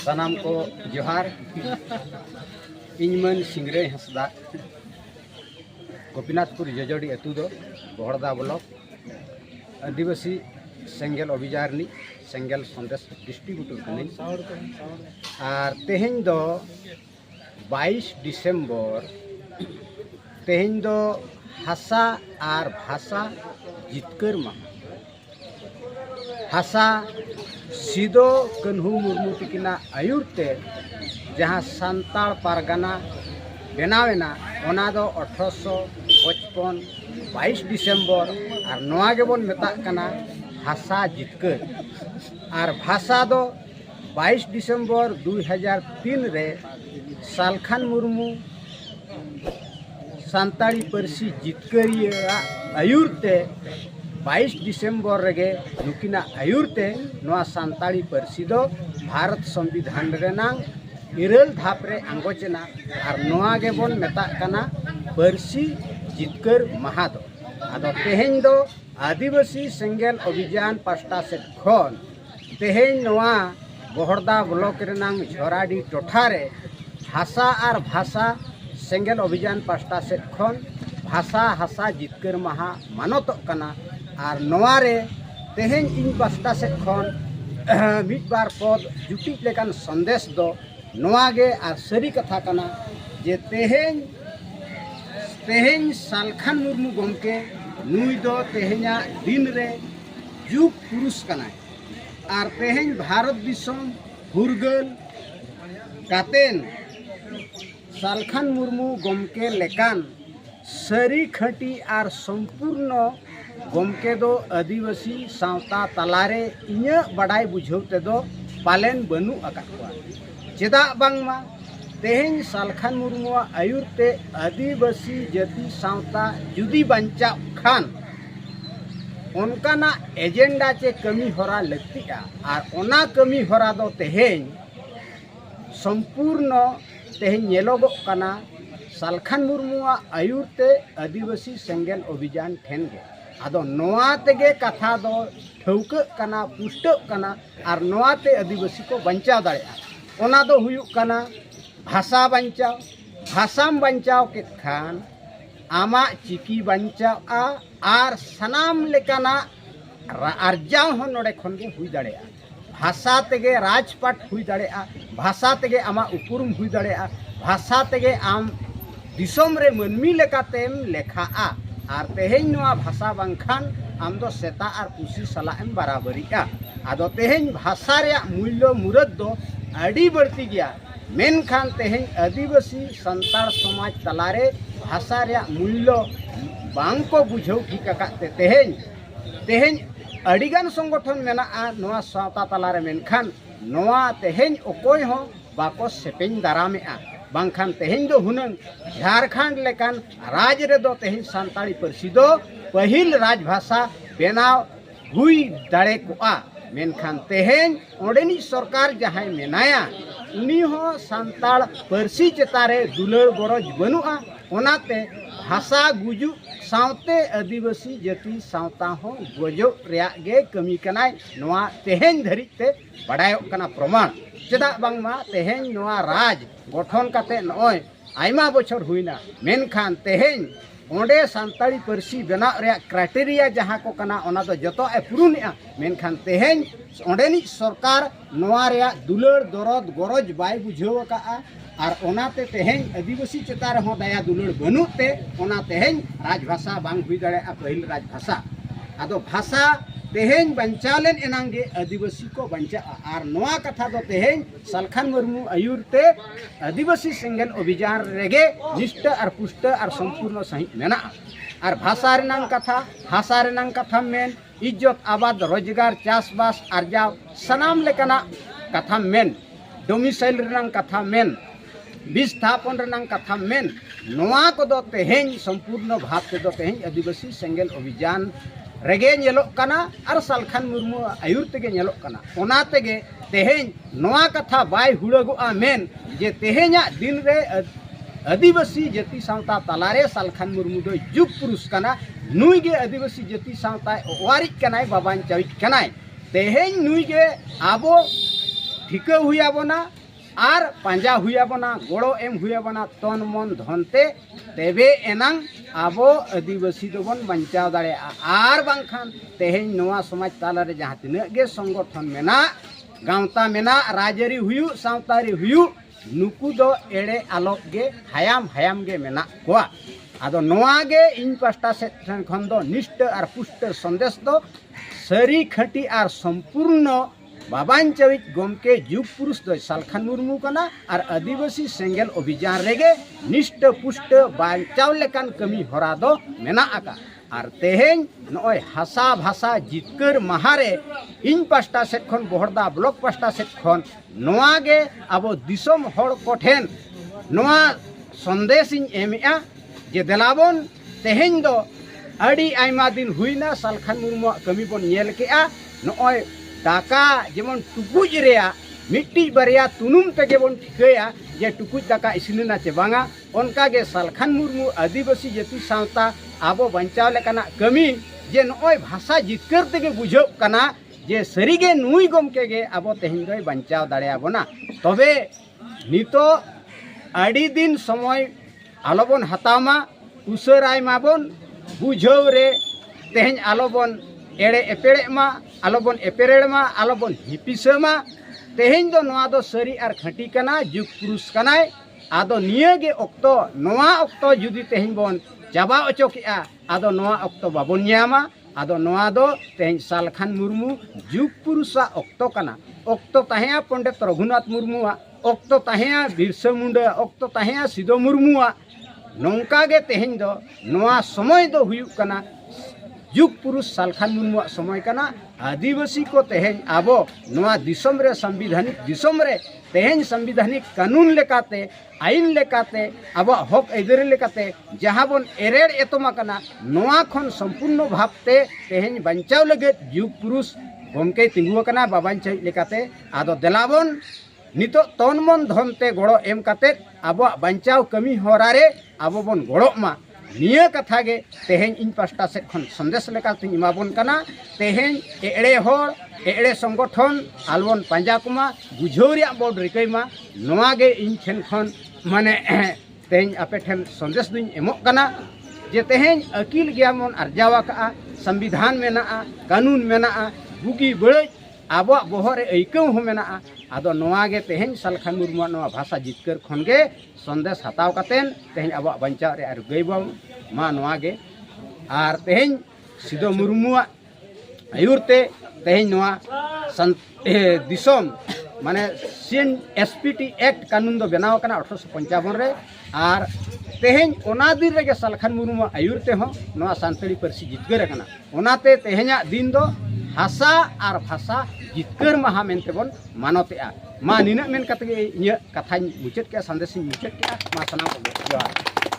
सानाम को जोहार इनमन सिंगरे हंसदा गोपीनाथपुर जजोड़ी अतु दो बहड़दा ब्लॉक आदिवासी सेंगल अभियान सेंगल संदेश डिस्ट्रीब्यूटर कनी और तेहें दो 22 डिसेम्बर तेहें दो हासा और भाषा जितकर मा हासा सिदो कन्हू मुर्मू तिकिना आयुरते जहाँ सान्ताल पारगाना बनावेना ओना दो 1855 22 डिसेम्बर और नवा गेबन मेताक कना हासा जितकर और भाषा दो 22 डिसेम्बर 2003 रे सालखान मुर्मू सान्ताली परसी जितकरिया आयुरते 22 डिसेम्बर रेगे नुकिना आयुरते नवा सान्ताली परसी दो भारत संविधान रेनांग इरल धापरे आंगोचना और नवा गेबन मेताक कना परसी जितकर महा दो आदो तेहें दो आदिवासी सेंगल अभियान पास्टा से खन तेहें नवा बहड़दा ब्लॉक रेनांग झोराडी टोठारे हासा और भाषा सेंगल अभियान पास्टा से खन भाषा हासा जितकर महा मानतोग कना और नवा रे तेहें इन पास्टा से खन मिट बार पद जुटी लेकान संदेश दो नवा गे और सरी कथा कना जे तेहें सालखान मुर्मू गमके नुई दो तेहेंया दिन रे जुग पुरुष कना और तेहें भारत दिसम हुरगल कातेन सालखान मुर्मू गमके लेकान सरी खटी और संपूर्ण गमके दो आदिवासी सावता तलारे इन्या बड़ाई बुझौते दो पालेन बनु अकाकुआ चेदा बांगमा तेहें सालखान मुर्मू आयुरते आदिवासी जाति सावता जुदी बंचा खान उनकाना एजेंडा चे कमी होरा लगतिया और ओना कमी होरा दो तेहें संपूर्ण तेहें नेलोगो कना सालखान मुर्मू आयुरते आदिवासी सेंगल अभियान ठेन गे आदो नवा तेगे कथा दो ठौक कना पुष्ट कना और नवा ते आदिवासी को बंचाव दाड़ेया ओना दो हुयुक कना भाषा बंचाव भाषाम बंचाव के खान आमा चिकी बंचाव और सनाम लेकाना आर्जाव हो नोडे खन गे हुई दाड़ेया भाषा तेगे राजपाट हुई दाड़ेया भाषा तेगे आमा उपरुम हुई दाड़ेया भाषा तेगे आम दिसोम रे मनमी लेकातेम लेखाआ और तेहें नवा भाषा बांखान आम दो सेता और पुसी सला एम बराबरिया आदो तेहें भाषा रे मूल्य मुरद दो अड़ी बढ़ती गया मेनखान तेहें आदिवासी संताल समाज तलारे भाषा रे मूल्य बांग को बुझौ ठीक काते तेहें अड़ीगान संगठन मेना नवा सावता तलारे मेनखान नवा तेहें ओकोय हो बाको सेपेन दारामेआ बांखान तेहें दो हुनंग झारखंड लेकान राज रे दो तेहें सान्ताली परसी दो पहिल राजभाषा बेनाव हुई दाड़े कोआ मेनखान तेहें ओडेनी सरकार जहां मेनाया उनी हो सान्ताल परसी चेतारे दुलर गरज बनुआ ओनाते भाषा गुजु सावते आदिवासी जाति सावता हो गजो रेया गे कमी कनाय नवा तेहें धरिते बड़ायोग कना प्रमाण चेदा बांगमा तेहें नवा राज गठन काते नय आयमा बछर हुईना मेनखान तेहें ओंडे सान्ताली परसी बनाव रेया क्राइटेरिया जहाँ को कना ओना दो जतो ए पुरुनेआ मेनखान तेहें ओंडेनी सरकार नवा रेया दुलर दरद गरज बाय बुझाव काआ और ओनाते तेहें आदिवासी चेतार हो दया दुलर बनुते ओना तेहें राजभाषा बांग हुई दाड़ेया पहिल राजभाषा आदो भाषा तेहें बंचालेन एनांगे आदिवासी को बंचा और नवा कथा दो तेहें सालखान मुर्मू आयुरते आदिवासी सेंगल अभियान रेगे निष्ठ और पुष्ट और संपूर्ण सही मेना और भाषा रेनांग कथा भाषा रेनांग कथा मेन इज्जत आबाद रोजगार चासबास आर्जाव सनाम लेकाना कथा मेन डोमिसाइल रेनांग कथा मेन विस्थापन रेनांग कथा मेन नवा को दो तेहें संपूर्ण भाव ते दो तेहें आदिवासी सेंगल अभियान रेगे नेलोक कना और सालखान मुर्मू आयुर तेगे नेलोक कना ओना तेगे तेहें नवा कथा बाय हुड़गोआ मेन जे तेहेंया दिन रे आदिवासी जाति सावता तलारे सालखान मुर्मू दो जुग पुरुष कना नुई गे आदिवासी जाति सावता ओवारिक कनाय बाबान चाविक कनाय तेहें नुई गे आबो ठिका हुयाबोना आर पांजा हुयाबोना गोड़ो एम हुयाबोना तन मन धनते तेबे एनांग आबो आदिवासी दोबन बंचाव दाड़े आर बांखान तेहेन नोआ समाज तालारे जहां तिना गे संगठन मेना गांवता मेना राजरी हुयु सावतारी हुयु नुकु दो एड़े आलोक गे हायाम गे मेना कोआ आदो नोआ गे इन पास्टा से खन दो निष्ठ आर पुष्ट संदेश दो सरी खटी आर संपूर्ण बाबांचवित गमके जुग पुरुष दो सालखान मुर्मू कना आर आदिवासी सेंगेल अभियान रेगे निष्ठ पुष्ट बांचाव लेकान कमी हरा दो मेना आका आर तेहेन नय हासा भाषा जितकर महारे इन पास्टा से खन बोहरदा ब्लॉक पास्टा से खन नोआ गे आबो दिसम हड़ कोठेन नोआ संदेश इन एमेआ जे देलाबन तेहेन दो अड़ी आयमा दिन हुईना सालखान मुर्मू कमी बन नेल केआ नय दाका जेमन टुकुज रेया मिट्टी बारिया तुनुम तेगे बन ठिकाया जे टुकुज दाका इसिनना चे बांगा उनका गे सालखान मुर्मू आदिवासी जाति सावता आबो बंचाव लेकाना कमी जे नय भाषा जितकर तेगे बुझो कना जे सरीगे नुई गमके गे आबो तेहेन दय बंचाव दाड़ेयाबोना तबे नितो अड़ी दिन समय आलोबन हतामा उसराय माबन बुझो रे तेहेन आलोबन एड़े एपेड़े मा आलोबन एपेरेड़ मा आलोबन हिपिसा मा तेहेन दो नोआ दो सरी आर खटी कना जुग पुरुष कनाय आदो नियगे ओक्तो नोआ ओक्तो जुदी तेहेन बन चाबा अचोकेआ आदो नोआ ओक्तो बाबन न्यामा आदो नोआ दो तेहेन सालखान मुर्मू जुग पुरुषा ओक्तो कना ओक्तो ताहेया पंडित रघुनाथ मुर्मुआ ओक्तो ताहेया बिरसा मुंडा ओक्तो ताहेया सिदो मुर्मुआ नौका गे तेहेन दो नोआ समय दो हुयु कना जुग पुरुष सालखान मुर्मू समय कना आदिवासी को तेहेन आबो नोआ दिसम रे संविधानिक दिसम रे तेहेन संविधानिक कानून लेकाते आईन लेकाते आबो हक एदरे लेकाते जहां बन एरेड़ एतोमा कना नोआ खन संपूर्ण भावते तेहेन बंचाव लगे जुग पुरुष गमके तिंगुआ कना बाबांचाई लेकाते आदो देलाबन नितो तन मन धनते गड़ो एम काते आबो बंचाव कमी होरारे आबो बन गड़ो मा निया कथा गे तेहेन इन पास्टा से खन संदेश लेकाते इमाबन कना तेहेन एड़े होड़ एड़े संगठन आलबन पांजा कुमा बुझौरिया बोर्ड रिकैमा नोआ गे इन ठेन खन माने तेहेन आपे ठेन संदेश दुñ एमोक कना जे तेहेन अकील ज्ञान अर्जावा का संविधान मेना कानून मेना बुगी बड़े आबो बोहरे ऐकौ हो मेना आदो नोआ गे तेहेन सालखान मुर्मू नोआ भाषा जितकर खन गे संदेश हताव कातेन तेहेन आबो बंचाव रे आर गैबो मा नोआ गे आर तेहेन सिदो मुर्मू आयुरते तेहेन नोआ दिसम माने CNSPT एक्ट कानून दो बनाव कना 1855 रे आर तेहेन ओना दिन रे सालखान मुर्मू आयुरते हो नोआ सानतड़ी परसी जितकर कना ओनाते तेहेना दिन दो हासा आर भाषा जितकर महा मेनते बन मानतेआ मा निना मेन कते इᱧ कथाñ मुचाद के संदेश मुचाद के मा सनाम जोहार।